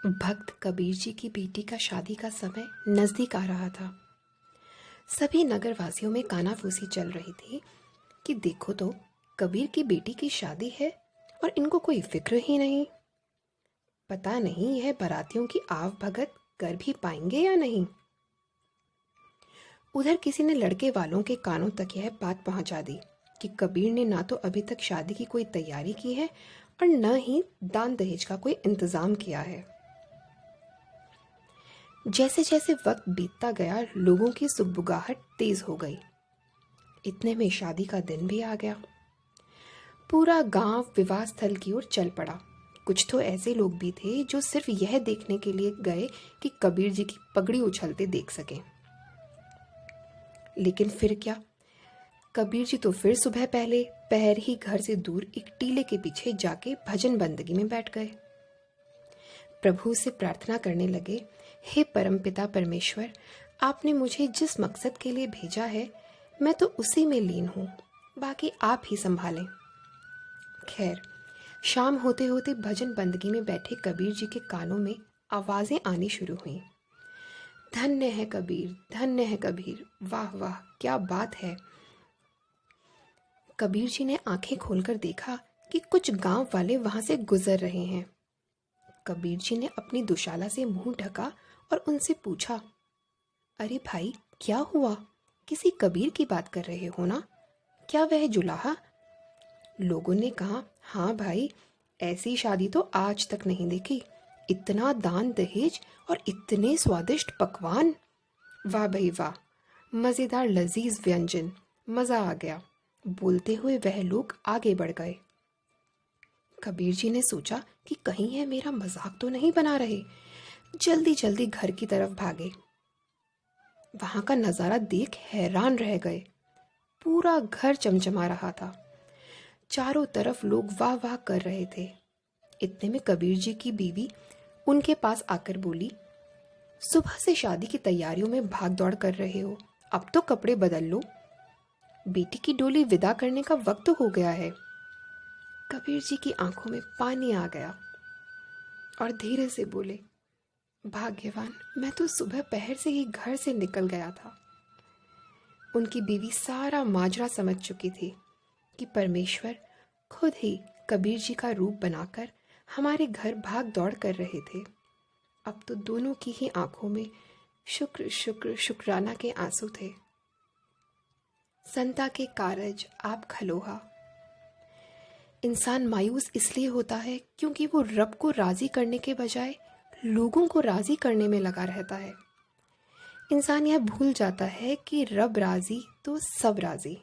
भक्त कबीर जी की बेटी का शादी का समय नज़दीक आ रहा था। सभी नगरवासियों में कानाफूसी चल रही थी कि देखो तो कबीर की बेटी की शादी है और इनको कोई फिक्र ही नहीं। पता नहीं यह बारातियों की आव भगत कर भी पाएंगे या नहीं। उधर किसी ने लड़के वालों के कानों तक यह बात पहुंचा दी कि कबीर ने ना तो अभी तक शादी की कोई तैयारी की है और न ही दान दहेज का कोई इंतजाम किया है। जैसे जैसे वक्त बीतता गया लोगों की सुगबुगाहट तेज हो गई। इतने में शादी का दिन भी आ गया। पूरा गांव विवाह स्थल की ओर चल पड़ा। कुछ तो ऐसे लोग भी थे जो सिर्फ यह देखने के लिए गए कि कबीर जी की पगड़ी उछलते देख सकें। लेकिन फिर क्या, कबीर जी तो फिर सुबह पहले पहर ही घर से दूर एक टीले के पीछे जाके भजन बंदगी में बैठ गए। प्रभु से प्रार्थना करने लगे, हे परमपिता परमेश्वर, आपने मुझे जिस मकसद के लिए भेजा है मैं तो उसी में लीन हूँ, बाकी आप ही संभालें। खैर, शाम होते होते भजन बंदगी में बैठे कबीर जी के कानों में आवाज़ें आनी शुरू हुईं। धन्य है कबीर, धन्य है कबीर, वाह वाह क्या बात है। कबीर जी ने आंखें खोलकर देखा कि कुछ गांव वाले वहां से गुजर रहे हैं। कबीर जी ने अपनी दुशाला से मुंह ढका और उनसे पूछा, अरे भाई क्या हुआ, किसी कबीर की बात कर रहे हो ना? क्या वह जुलाहा? लोगों ने कहा, हाँ भाई, ऐसी शादी तो आज तक नहीं देखी। इतना दान दहेज और इतने स्वादिष्ट पकवान, वाह भाई वाह, मज़ेदार लजीज व्यंजन, मज़ा आ गया। बोलते हुए वह लोग आगे बढ़ गए। कबीर जी ने सोचा कि कहीं यह मेरा मजाक तो नहीं बना रहे। जल्दी जल्दी घर की तरफ भागे। वहां का नज़ारा देख हैरान रह गए। पूरा घर चमचमा रहा था। चारों तरफ लोग वाह वाह कर रहे थे। इतने में कबीर जी की बीवी उनके पास आकर बोली, सुबह से शादी की तैयारियों में भाग दौड़ कर रहे हो, अब तो कपड़े बदल लो। बेटी की डोली विदा करने का वक्त हो गया है। कबीर जी की आंखों में पानी आ गया और धीरे से बोले, भाग्यवान, मैं तो सुबह पहर से ही घर से निकल गया था। उनकी बीवी सारा माजरा समझ चुकी थी कि परमेश्वर खुद ही कबीर जी का रूप बनाकर हमारे घर भाग दौड़ कर रहे थे। अब तो दोनों की ही आंखों में शुक्र शुक्र शुक्राना के आंसू थे। संता के कारज आप खलोहा। इंसान मायूस इसलिए होता है क्योंकि वो रब को राजी करने के बजाय लोगों को राजी करने में लगा रहता है। इंसान यह भूल जाता है कि रब राजी तो सब राजी।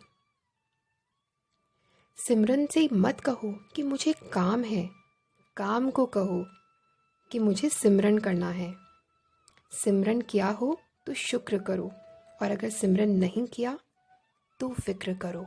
सिमरन से मत कहो कि मुझे काम है, काम को कहो कि मुझे सिमरन करना है। सिमरन किया हो तो शुक्र करो और अगर सिमरन नहीं किया तो फिक्र करो।